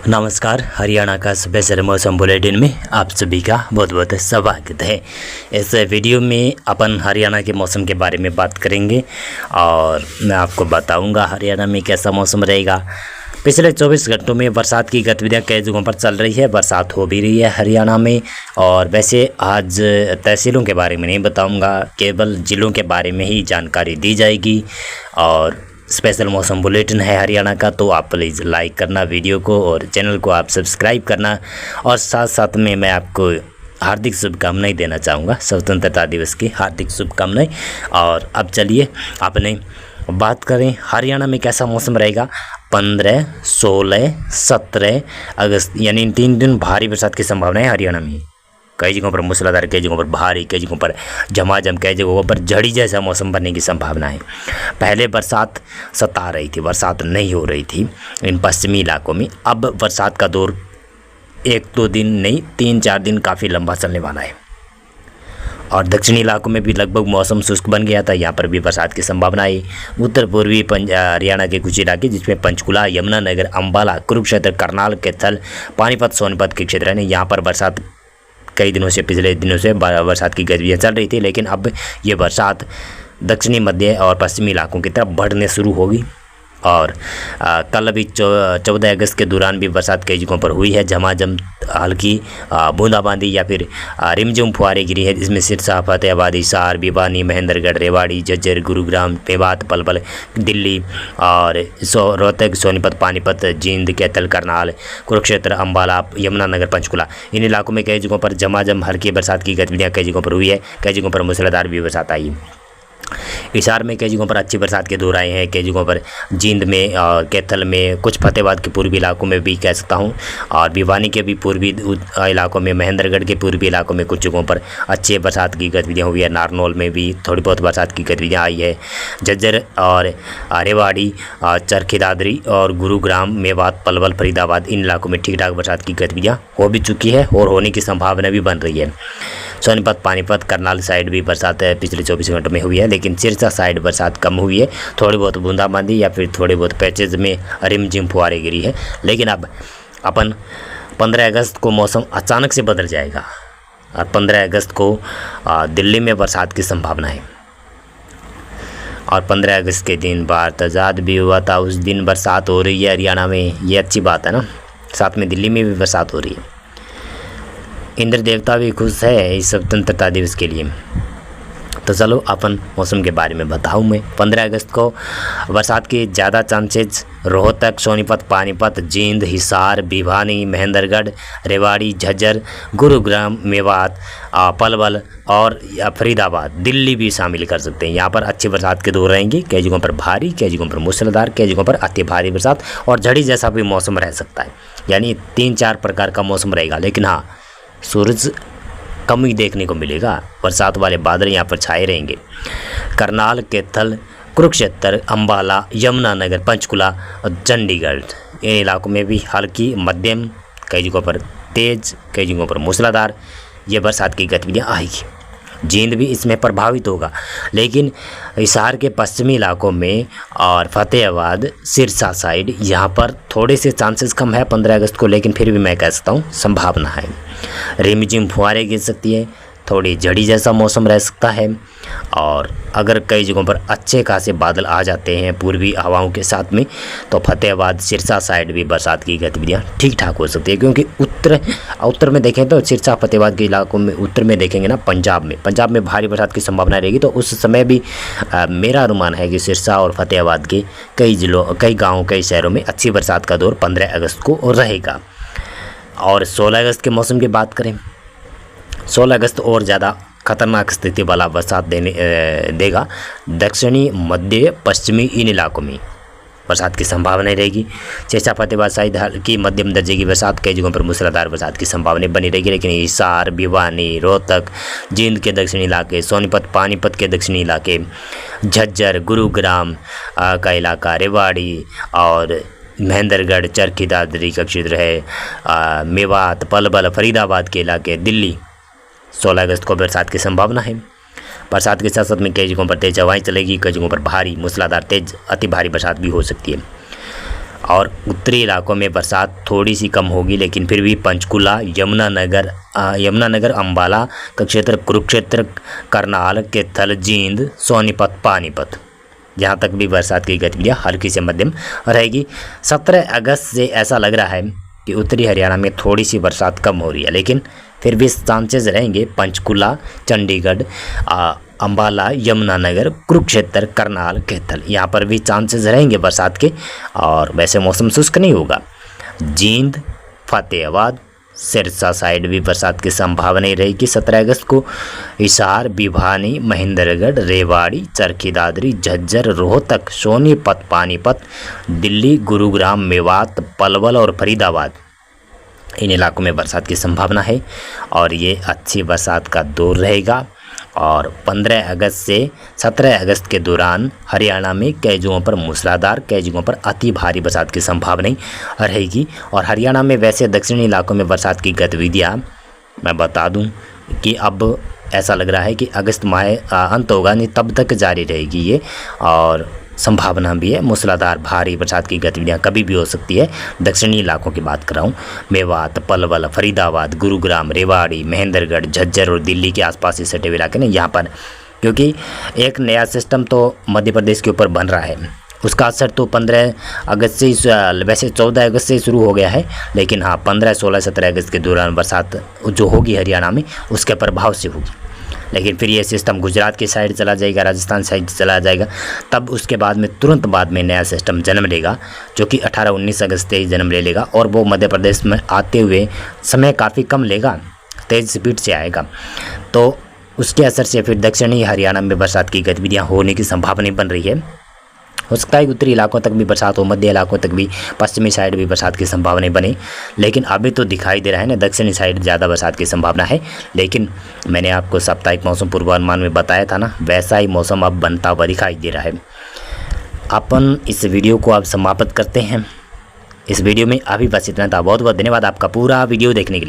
नमस्कार, हरियाणा का स्पेशल मौसम बुलेटिन में आप सभी का बहुत बहुत स्वागत है। इस वीडियो में अपन हरियाणा के मौसम के बारे में बात करेंगे और मैं आपको बताऊंगा हरियाणा में कैसा मौसम रहेगा। पिछले 24 घंटों में बरसात की गतिविधियां कई जगहों पर चल रही है, बरसात हो भी रही है हरियाणा में। और वैसे आज तहसीलों के बारे में नहीं बताऊँगा, केवल ज़िलों के बारे में ही जानकारी दी जाएगी। और स्पेशल मौसम बुलेटिन है हरियाणा का, तो आप प्लीज़ लाइक करना वीडियो को और चैनल को आप सब्सक्राइब करना। और साथ साथ में मैं आपको हार्दिक शुभकामनाएं देना चाहूँगा, स्वतंत्रता दिवस की हार्दिक शुभकामनाएं। और अब चलिए अपने बात करें हरियाणा में कैसा मौसम रहेगा। 15, 16, 17 अगस्त यानी इन 3 दिन भारी बरसात की संभावना है हरियाणा में। कई जगहों पर मूसलाधार, कई जगहों पर भारी, कई जगहों पर झमाझम, कई जगहों पर झड़ी जैसा मौसम बनने की संभावना है। पहले बरसात सता रही थी, बरसात नहीं हो रही थी इन पश्चिमी इलाकों में। अब बरसात का दौर 1-2 दिन नहीं, 3-4 दिन काफ़ी लंबा चलने वाला है। और दक्षिणी इलाकों में भी लगभग मौसम शुष्क बन गया था, यहाँ पर भी बरसात की संभावना है। उत्तर पूर्वी हरियाणा के कुछ इलाके जिसमें पंचकुला, यमुनानगर, अम्बाला, कुरुक्षेत्र, करनाल, कैथल, पानीपत, सोनीपत के क्षेत्र हैं, यहाँ पर बरसात कई दिनों से, पिछले दिनों से बरसात की गतिविधियाँ चल रही थी। लेकिन अब ये बरसात दक्षिणी, मध्य और पश्चिमी इलाकों की तरफ बढ़ने शुरू होगी। और कल अभी 14 अगस्त के दौरान भी बरसात कई जगहों पर हुई है। झमाझम, हल्की बूंदाबांदी या फिर रिमझिम फुहारें गिरी है, जिसमें सिरसा, फतेहाबाद, हिसार, भिवानी, महेंद्रगढ़, रेवाड़ी, झज्जर, गुरुग्राम, मेवात, पलवल, दिल्ली और रोहतक, सोनीपत, पानीपत, जींद, कैथल, करनाल, कुरुक्षेत्र, अम्बाला, यमुनानगर, पंचकुला, इन इलाकों में कई जगहों पर झमाझम हल्की बरसात की गतिविधियाँ कई जगहों पर हुई है। कई जगहों पर मूसलाधार भी बरसात आई। हिसार में कई जगहों पर अच्छी बरसात के दौर आए हैं, कई जगहों पर जींद में और कैथल में, कुछ फतेहाबाद के पूर्वी इलाकों में भी कह सकता हूं, और भिवानी के भी पूर्वी इलाकों में, महेंद्रगढ़ के पूर्वी इलाकों में कुछ जगहों पर अच्छी बरसात की गतिविधियां हुई है। नारनौल में भी थोड़ी बहुत बरसात की गतिविधियां आई है। झज्जर और रेवाड़ी, चरखी दादरी और गुरुग्राम, मेवात, पलवल, फरीदाबाद, इन इलाकों में ठीक ठाक बरसात की गतिविधियाँ हो भी चुकी है और होने की संभावना भी बन रही है। सोनीपत, पानीपत, करनाल साइड भी बरसात पिछले 24 घंटों में हुई है, लेकिन सिरसा साइड बरसात कम हुई है। थोड़ी बहुत बूंदाबांदी या फिर थोड़े बहुत पैचेज में रिमझिम फुहारें गिरी है। लेकिन अब अपन 15 अगस्त को मौसम अचानक से बदल जाएगा और 15 अगस्त को दिल्ली में बरसात की संभावना है। और 15 अगस्त के दिन भारत आज़ाद भी हुआ था, उस दिन बरसात हो रही है हरियाणा में, ये अच्छी बात है ना। साथ में दिल्ली में भी बरसात हो रही है। इंद्र देवता भी खुश है इस स्वतंत्रता दिवस के लिए। तो चलो अपन मौसम के बारे में बताऊं मैं। 15 अगस्त को बरसात की ज़्यादा चांसेस रोहतक, सोनीपत, पानीपत, जींद, हिसार, भिवानी, महेंद्रगढ़, रेवाड़ी, झज्जर, गुरुग्राम, मेवात, पलवल और फरीदाबाद, दिल्ली भी शामिल कर सकते हैं। यहाँ पर अच्छी बरसात के दौर रहेंगे, कई जगहों पर भारी, कई जगहों पर मूसलाधार, कई जगहों पर अति भारी बरसात और झड़ी जैसा भी मौसम रह सकता है। यानी 3-4 प्रकार का मौसम रहेगा। लेकिन हाँ, सूरज कम ही देखने को मिलेगा, बरसात वाले बादल यहाँ पर छाए रहेंगे। करनाल, कैथल, कुरुक्षेत्र, अम्बाला, यमुनानगर, पंचकुला और चंडीगढ़, इन इलाकों में भी हल्की, मध्यम, कई जगहों पर तेज़, कई जगहों पर मूसलाधार ये बरसात की गतिविधियाँ आएगी। जींद भी इसमें प्रभावित होगा। लेकिन हिसार के पश्चिमी इलाकों में और फतेहाबाद, सिरसा साइड, यहाँ पर थोड़े से चांसेस कम है 15 अगस्त को, लेकिन फिर भी मैं कह सकता हूँ संभावना है। रिमझिम फुहारें गिर सकती है, थोड़ी झड़ी जैसा मौसम रह सकता है। और अगर कई जगहों पर अच्छे खासे बादल आ जाते हैं पूर्वी हवाओं के साथ में, तो फतेहाबाद, सिरसा साइड भी बरसात की गतिविधियां ठीक ठाक हो सकती है। क्योंकि उत्तर में देखें तो सिरसा, फतेहाबाद के इलाकों में, उत्तर में देखेंगे ना, पंजाब में भारी बरसात की संभावना रहेगी। तो उस समय भी मेरा अनुमान है कि सिरसा और फतेहाबाद के कई जिलों, कई गाँव, कई शहरों में अच्छी बरसात का दौर 15 अगस्त को रहेगा। और 16 अगस्त के मौसम की बात करें, 16 अगस्त और ज़्यादा खतरनाक स्थिति वाला बरसात देगा। दक्षिणी, मध्य, पश्चिमी इन इलाकों में बरसात की संभावना रहेगी। सिरसा, फतेहाबाद साइड हल्की मध्यम दर्जे की बरसात, कई जगहों पर मूसलाधार बरसात की संभावना बनी रहेगी। लेकिन हिसार, भिवानी, रोहतक, जींद के दक्षिणी इलाके, सोनीपत, पानीपत के दक्षिणी इलाके, झज्जर, गुरुग्राम का इलाका, रेवाड़ी और महेंद्रगढ़, चरखी दादरी का क्षेत्र है, मेवात, पलवल, फरीदाबाद के इलाके, दिल्ली, 16 अगस्त को बरसात की संभावना है। बरसात के साथ साथ में कई जगहों पर तेज हवाएं चलेगी, कई जगहों पर भारी मूसलाधार तेज अति भारी बरसात भी हो सकती है। और उत्तरी इलाकों में बरसात थोड़ी सी कम होगी, लेकिन फिर भी पंचकुला, यमुनानगर, अंबाला का क्षेत्र, कुरुक्षेत्र, करनाल, कैथल, जींद, सोनीपत, पानीपत, जहाँ तक भी बरसात की गतिविधियाँ हल्की से मध्यम रहेगी। 17 अगस्त से ऐसा लग रहा है कि उत्तरी हरियाणा में थोड़ी सी बरसात कम हो रही है, लेकिन फिर भी चांसेस रहेंगे पंचकुला, चंडीगढ़, अंबाला, यमुनानगर, कुरुक्षेत्र, करनाल, कैथल, यहाँ पर भी चांसेस रहेंगे बरसात के। और वैसे मौसम शुष्क नहीं होगा। जींद, फतेहाबाद, सिरसा साइड भी बरसात की संभावना ही रहेगी 17 अगस्त को। हिसार, भिवानी, महेंद्रगढ़, रेवाड़ी, चरखी दादरी, झज्जर, रोहतक, सोनीपत, पानीपत, दिल्ली, गुरुग्राम, मेवात, पलवल और फरीदाबाद, इन इलाकों में बरसात की संभावना है और ये अच्छी बरसात का दौर रहेगा। और 15 अगस्त से 17 अगस्त के दौरान हरियाणा में कई जगहों पर मूसलाधार, कई जगहों पर अति भारी बरसात की संभावना रहेगी। और हरियाणा में वैसे दक्षिणी इलाकों में बरसात की गतिविधियाँ मैं बता दूं कि अब ऐसा लग रहा है कि अगस्त माह अंत होगा नहीं तब तक जारी रहेगी ये, और संभावना भी है मूसलाधार भारी बरसात की गतिविधियाँ कभी भी हो सकती है। दक्षिणी इलाकों की बात कर रहा हूँ, मेवात, पलवल, फरीदाबाद, गुरुग्राम, रेवाड़ी, महेंद्रगढ़, झज्जर और दिल्ली के आसपास से सटे हुए इलाके ने यहाँ पर, क्योंकि एक नया सिस्टम तो मध्य प्रदेश के ऊपर बन रहा है, उसका असर तो 15 अगस्त से, वैसे 14 अगस्त से शुरू हो गया है, लेकिन हाँ 15, 16, 17 अगस्त के दौरान बरसात जो होगी हरियाणा में उसके प्रभाव से होगी। लेकिन फिर ये सिस्टम गुजरात की साइड चला जाएगा, राजस्थान साइड चला जाएगा, तब उसके बाद में तुरंत बाद में नया सिस्टम जन्म लेगा जो कि 18-19 अगस्त से ही जन्म ले लेगा और वो मध्य प्रदेश में आते हुए समय काफ़ी कम लेगा, तेज़ स्पीड से आएगा। तो उसके असर से फिर दक्षिणी हरियाणा में बरसात की गतिविधियाँ होने की संभावना बन रही है। हो सकता है उत्तरी इलाकों तक भी बरसात हो, मध्य इलाकों तक भी, पश्चिमी साइड भी बरसात की संभावना बने, लेकिन अभी तो दिखाई दे रहा है ना दक्षिणी साइड ज़्यादा बरसात की संभावना है। लेकिन मैंने आपको साप्ताहिक मौसम पूर्वानुमान में बताया था ना, वैसा ही मौसम अब बनता हुआ दिखाई दे रहा है। अपन इस वीडियो को अब समाप्त करते हैं। इस वीडियो में अभी बस इतना था। बहुत बहुत धन्यवाद आपका पूरा वीडियो देखने के लिए।